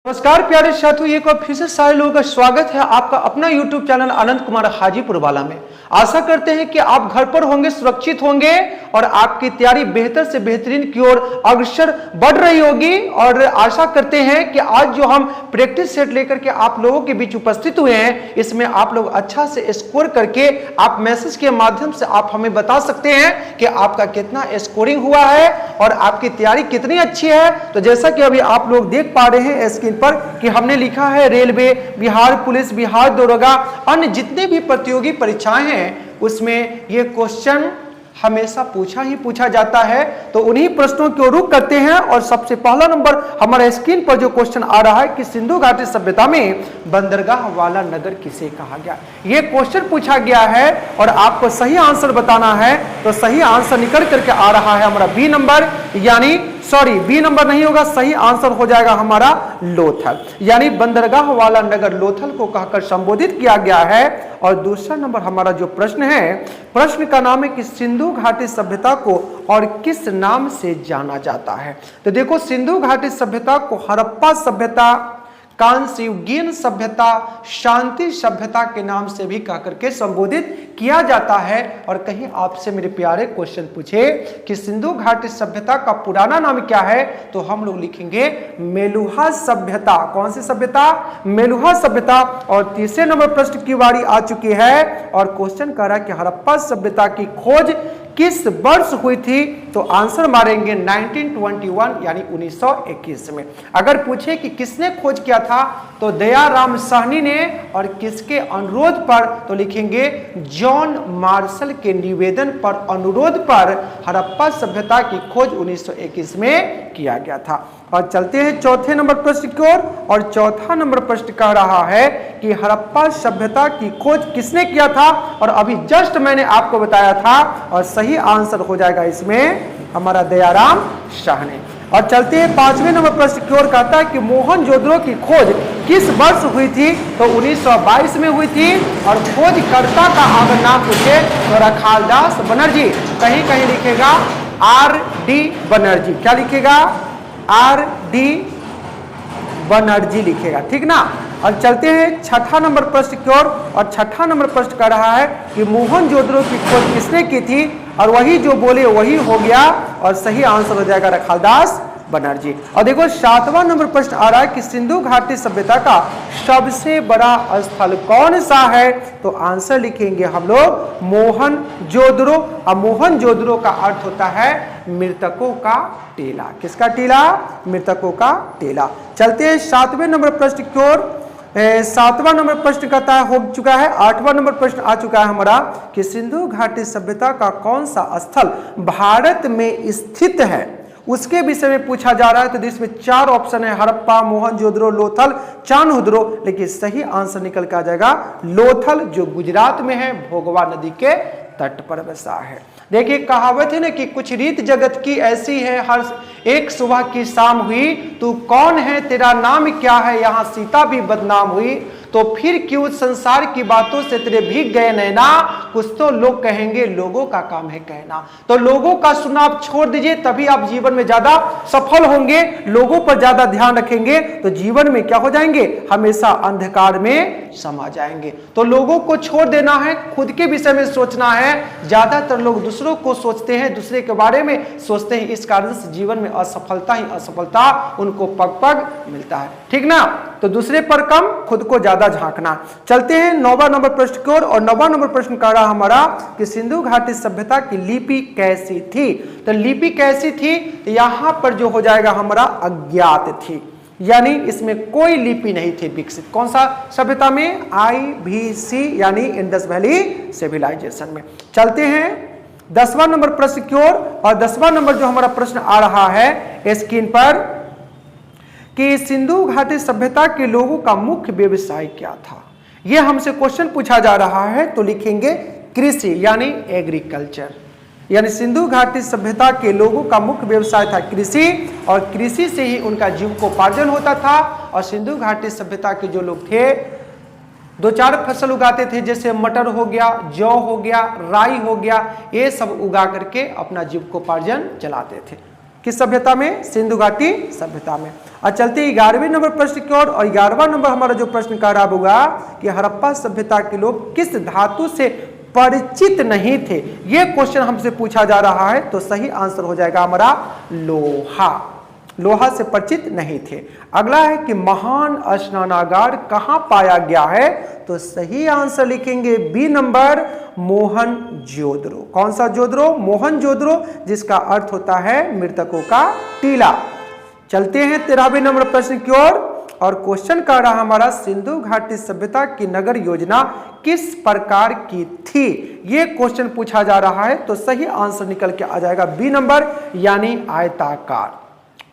नमस्कार प्यारे साथियों, एक और फिर से सारे लोगों का स्वागत है आपका अपना YouTube चैनल अनंत कुमार हाजीपुर वाला में। आशा करते हैं कि आप घर पर होंगे, सुरक्षित होंगे और आपकी तैयारी बेहतर से बेहतरीन की ओर अग्रसर बढ़ रही होगी। और आशा करते हैं कि आज जो हम प्रैक्टिस सेट लेकर के आप लोगों के बीच उपस्थित हुए हैं, इसमें आप लोग अच्छा से स्कोर करके आप मैसेज के माध्यम से आप हमें बता सकते हैं कि आपका कितना स्कोरिंग हुआ है और आपकी तैयारी कितनी अच्छी है। तो जैसा कि अभी आप लोग देख पा रहे हैं स्क्रीन पर कि हमने लिखा है रेलवे, बिहार पुलिस, बिहार दरोगा, अन्य जितने भी प्रतियोगी परीक्षाएं हैं उसमें ये क्वेश्चन हमेशा पूछा जाता है। तो उन्हीं प्रश्नों को रुख करते हैं और सबसे पहला नंबर हमारे स्क्रीन पर जो क्वेश्चन आ रहा है कि सिंधु घाटी सभ्यता में बंदरगाह वाला नगर किसे कहा गया, ये क्वेश्चन पूछा गया है और आपको सही आंसर बताना है। तो सही आंसर निकल करके आ रहा है हमारा बी नंबर, यानी बी नंबर नहीं होगा, सही आंसर हो जाएगा हमारा लोथल, यानी बंदरगाह वाला नगर लोथल को कहकर संबोधित किया गया है। और दूसरा नंबर हमारा जो प्रश्न है, प्रश्न का नाम है कि सिंधु घाटी सभ्यता को और किस नाम से जाना जाता है। तो देखो, सिंधु घाटी सभ्यता को हड़प्पा सभ्यता, कांस्य युगीन सभ्यता, शांति सभ्यता के नाम से भी कह करके संबोधित किया जाता है। और कहीं आपसे मेरे प्यारे क्वेश्चन पूछे कि सिंधु घाटी सभ्यता का पुराना नाम क्या है, तो हम लोग लिखेंगे मेलुहा सभ्यता। कौन सी सभ्यता? मेलुहा सभ्यता। और तीसरे नंबर प्रश्न की बारी आ चुकी है और क्वेश्चन कह रहा है कि हड़प्पा सभ्यता की खोज किस वर्ष हुई थी, तो आंसर मारेंगे 1921 यानी 1921 में। अगर पूछे कि किसने खोज किया था, तो दयाराम साहनी ने, और किसके अनुरोध पर, तो लिखेंगे जॉन मार्शल के निवेदन पर, अनुरोध पर हड़प्पा सभ्यता की खोज 1921 में किया गया था। और चलते हैं चौथे नंबर प्रश्न की ओर। और चौथा नंबर प्रश्न कह रहा है कि हड़प्पा सभ्यता की खोज किसने किया था, और अभी जस्ट मैंने आपको बताया था और सही आंसर हो जाएगा इसमें हमारा दयाराम साहनी। और चलते हैं पांचवें नंबर प्रश्न की ओर। कहता है कि मोहनजोदड़ो की खोज किस वर्ष हुई थी, तो 1922 में हुई थी। और खोजकर्ता का अगर नाम पूछे तो रखालदास बनर्जी, कहीं कहीं लिखेगा R.D. बनर्जी। क्या लिखेगा? R.D. बनर्जी लिखेगा, ठीक ना। और चलते हैं छठा नंबर प्रश्न की ओर। और छठा नंबर प्रश्न कर रहा है कि मोहनजोदड़ो की खोज किसने की थी, और वही जो बोले वही हो गया और सही आंसर हो जाएगा रखालदास बनर्जी। और देखो सातवां नंबर प्रश्न आ रहा है कि सिंधु घाटी सभ्यता का सबसे बड़ा स्थल कौन सा है, तो आंसर लिखेंगे हम लोग मोहनजोदड़ो। और मोहनजोदड़ो का अर्थ होता है मृतकों का टीला। किसका टीला? मृतकों का टीला। चलते हैं सातवें नंबर प्रश्न की ओर। सातवां नंबर प्रश्न कहता है हो चुका है। आठवां नंबर प्रश्न आ चुका है हमारा कि सिंधु घाटी सभ्यता का कौन सा स्थल भारत में स्थित है, उसके विषय में पूछा जा रहा है। तो इसमें चार ऑप्शन है, हड़प्पा, मोहनजोदड़ो, लोथल, चान्होदरो, लेकिन सही आंसर निकल के आ जाएगा लोथल, जो गुजरात में है, भोगवा नदी के तट पर बसा है। देखिए कहावत है ना कि कुछ रीत जगत की ऐसी है, हर एक सुबह की शाम हुई, तू कौन है, तेरा नाम क्या है, यहाँ सीता भी बदनाम हुई, तो फिर क्यों संसार की बातों से तेरे भीग गए नैना, कुछ तो लोग कहेंगे, लोगों का काम है कहना। तो लोगों का सुनना आप छोड़ दीजिए, तभी आप जीवन में ज्यादा सफल होंगे। लोगों पर ज्यादा ध्यान रखेंगे तो जीवन में क्या हो जाएंगे, हमेशा अंधकार में समा जाएंगे। तो लोगों को छोड़ देना है, खुद के विषय में सोचना है। ज्यादातर लोग दूसरों को सोचते हैं, दूसरे के बारे में सोचते हैं, इस कारण से जीवन में असफलता ही असफलता उनको पग पग मिलता है, ठीक ना। तो दूसरे पर कम, खुद को ज्यादा झांकना। चलते हैं नौवां नंबर प्रश्न की ओर। और नौवां नंबर प्रश्न कह रहा हमारा कि सिंधु घाटी सभ्यता की लिपि कैसी थी, तो लिपि कैसी थी, यहां पर जो हो जाएगा हमारा अज्ञात थी, यानी इसमें कोई लिपि नहीं थी विकसित। कौन सा सभ्यता में? IVC यानी इंडस वैली सिविलाइजेशन में। चलते हैं 10वां नंबर प्रश्न की ओर। और 10वां नंबर जो हमारा प्रश्न आ रहा है स्क्रीन पर कि सिंधु घाटी सभ्यता के लोगों का मुख्य व्यवसाय क्या था, यह हमसे क्वेश्चन पूछा जा रहा है। तो लिखेंगे कृषि यानी एग्रीकल्चर, यानी सिंधु घाटी सभ्यता के लोगों का मुख्य व्यवसाय था कृषि, और कृषि से ही उनका जीविकोपार्जन होता था। और सिंधु घाटी सभ्यता के जो लोग थे, दो चार फसल उगाते थे, जैसे मटर हो गया, जौ हो गया, राई हो गया, ये सब उगा करके अपना जीविकोपार्जन चलाते थे। किस सभ्यता में? सिंधु घाटी सभ्यता में। और चलते 11वें नंबर प्रश्न की ओर, और 11वां नंबर हमारा जो प्रश्न कह रहा होगा कि हड़प्पा सभ्यता के लोग किस धातु से परिचित नहीं थे, ये क्वेश्चन हमसे पूछा जा रहा है। तो सही आंसर हो जाएगा हमारा लोहा। लोहा से परिचित नहीं थे। अगला है कि महान स्नानागार कहां पाया गया है? तो सही आंसर लिखेंगे बी नंबर, मोहनजोदड़ो। कौन सा जोदड़ो? मोहनजोदड़ो, जिसका अर्थ होता है मृतकों का टीला। चलते हैं 13वें नंबर प्रश्न की ओर, और क्वेश्चन कर रहा हमारा सिंधु घाटी सभ्यता की नगर योजना किस प्रकार की थी, ये क्वेश्चन पूछा जा रहा है। तो सही आंसर निकल के आ जाएगा बी नंबर, यानी आयताकार।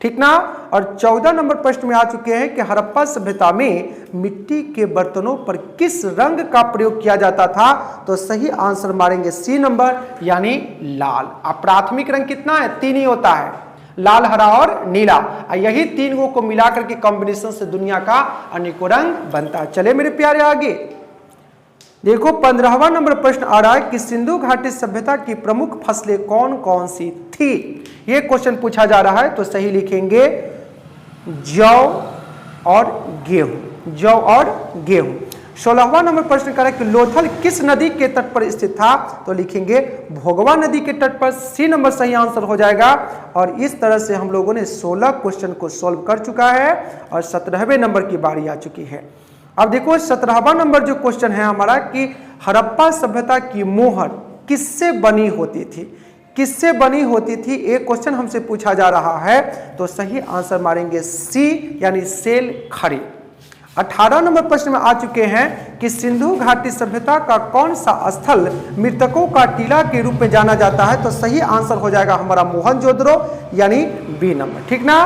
ठीक ना। और 14 नंबर प्रश्न में आ चुके हैं कि हड़प्पा सभ्यता में मिट्टी के बर्तनों पर किस रंग का प्रयोग किया जाता था? तो सही आंसर मारेंगे सी नंबर, यानी लाल। अब प्राथमिक रंग कितना है? 3 ही होता है, लाल, हरा और नीला। यही 3 को मिलाकर के कॉम्बिनेशन से दुनिया का अनेकों रंग बनता है। चले मेरे प्यारे आगे देखो, 15वां नंबर प्रश्न आ रहा है कि सिंधु घाटी सभ्यता की प्रमुख फसलें कौन कौन सी थी, ये क्वेश्चन पूछा जा रहा है। तो सही लिखेंगे जौ और गेहूं, जौ और गेहूं। 16वां नंबर प्रश्न कर रहा है कि लोथल किस नदी के तट पर स्थित था? तो लिखेंगे भोगवा नदी के तट पर, सी नंबर सही आंसर हो जाएगा। और इस तरह से हम लोगों ने 16 क्वेश्चन को सॉल्व कर चुका है, और 17वें नंबर की बारी आ चुकी है। अब देखो 17वां नंबर जो क्वेश्चन है हमारा कि हड़प्पा सभ्यता की मोहर किससे बनी होती थी, किससे बनी होती थी, एक क्वेश्चन हमसे पूछा जा रहा है। तो सही आंसर मारेंगे सी, यानी सेल खड़ी। 18 नंबर प्रश्न में आ चुके हैं कि सिंधु घाटी सभ्यता का कौन सा स्थल मृतकों का टीला के रूप में जाना जाता है? तो सही आंसर हो जाएगा हमारा मोहनजोदड़ो, यानी बी नंबर। ठीक ना।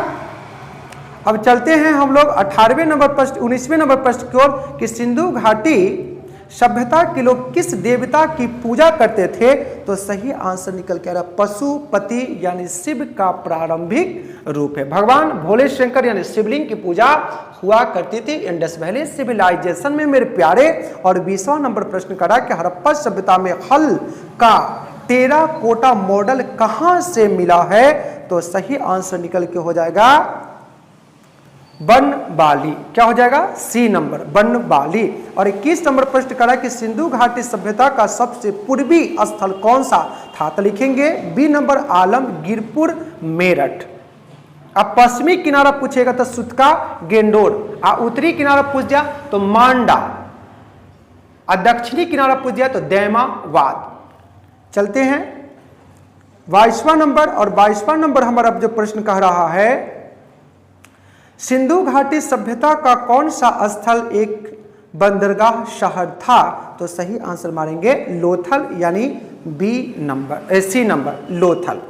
अब चलते हैं हम लोग 18वें नंबर प्रश्न 19वें नंबर प्रश्न की ओर कि सिंधु घाटी सभ्यता के लोग किस देवता की पूजा करते थे? तो सही आंसर निकल के आ रहा पशुपति, यानी शिव का प्रारंभिक रूप है। भगवान भोले शंकर यानी शिवलिंग की पूजा हुआ करती थी इंडस वैली सिविलाइजेशन में मेरे प्यारे। और 20वां नंबर प्रश्न करा कि हड़प्पा सभ्यता में हल का टेराकोटा मॉडल कहां से मिला है? तो सही आंसर निकल के हो जाएगा बनबाली। क्या हो जाएगा? सी नंबर, बनबाली। और 21 नंबर प्रश्न करा कि सिंधु घाटी सभ्यता का सबसे पूर्वी स्थल कौन सा था? तो लिखेंगे बी नंबर, आलमगीरपुर मेरठ। अब पश्चिमी किनारा पूछेगा तो सुतका गेंडोर, उत्तरी किनारा पूछ दिया तो मांडा, और दक्षिणी किनारा पूछ दिया तो दैमावाद। चलते हैं 22वां नंबर, और 22वां नंबर हमारा जो प्रश्न कह रहा है सिंधु घाटी सभ्यता का कौन सा स्थल एक बंदरगाह शहर था? तो सही आंसर मारेंगे लोथल, यानी B number, C number, Lothal.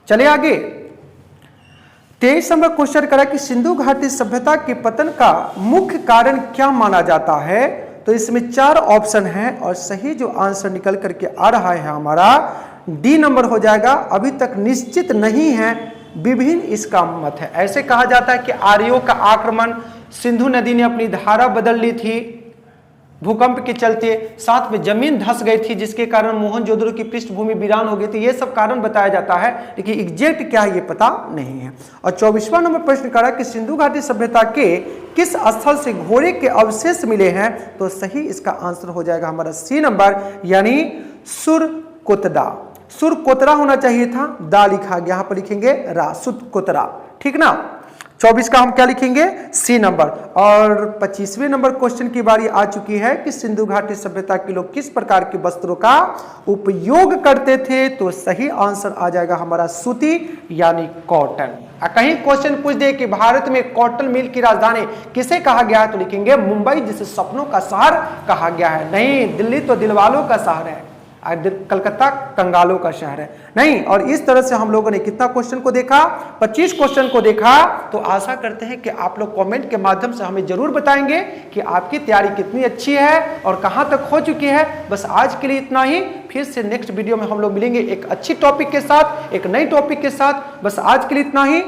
चले आगे 23 नंबर क्वेश्चन करा कि सिंधु घाटी सभ्यता के पतन का मुख्य कारण क्या माना जाता है? तो इसमें 4 ऑप्शन हैं, और सही जो आंसर निकल करके आ रहा है हमारा डी नंबर हो जाएगा। अभी तक निश्चित नहीं है, विभिन्न इसका मत है। ऐसे कहा जाता है कि आर्यों का आक्रमण, सिंधु नदी ने अपनी धारा बदल ली थी भूकंप के चलते, साथ में जमीन धंस गई थी जिसके कारण मोहनजोदड़ो की पृष्ठभूमि वीरान हो गई थी। ये सब कारण बताया जाता है, लेकिन एग्जैक्ट क्या है ये पता नहीं है। और 24वां नंबर प्रश्न करा कि सिंधु घाटी सभ्यता के किस स्थल से घोड़े के अवशेष मिले हैं? तो सही इसका आंसर हो जाएगा हमारा सी नंबर, यानी सुरकोतरा। सुरकोतरा होना चाहिए था, दा लिखा गया, यहाँ पर लिखेंगे रा, सुरकोतरा। ठीक ना। 24 का हम क्या लिखेंगे? C number. और 25वें नंबर क्वेश्चन की बारी आ चुकी है कि सिंधु घाटी सभ्यता के लोग किस प्रकार के वस्त्रों का उपयोग करते थे? तो सही आंसर आ जाएगा हमारा सूती, यानी कॉटन। कहीं क्वेश्चन पूछ दे कि भारत में कॉटन मिल की राजधानी किसे कहा गया है? तो लिखेंगे मुंबई, जिसे सपनों का शहर कहा गया है। नहीं, दिल्ली तो दिलवालों का शहर है, कलकत्ता कंगालों का शहर है। नहीं। और इस तरह से हम लोगों ने कितना क्वेश्चन को देखा? 25 क्वेश्चन को देखा। तो आशा करते हैं कि आप लोग कमेंट के माध्यम से हमें जरूर बताएंगे कि आपकी तैयारी कितनी अच्छी है और कहां तक हो चुकी है। बस आज के लिए इतना ही, फिर से नेक्स्ट वीडियो में हम लोग मिलेंगे एक अच्छी टॉपिक के साथ, एक नई टॉपिक के साथ। बस आज के लिए इतना ही।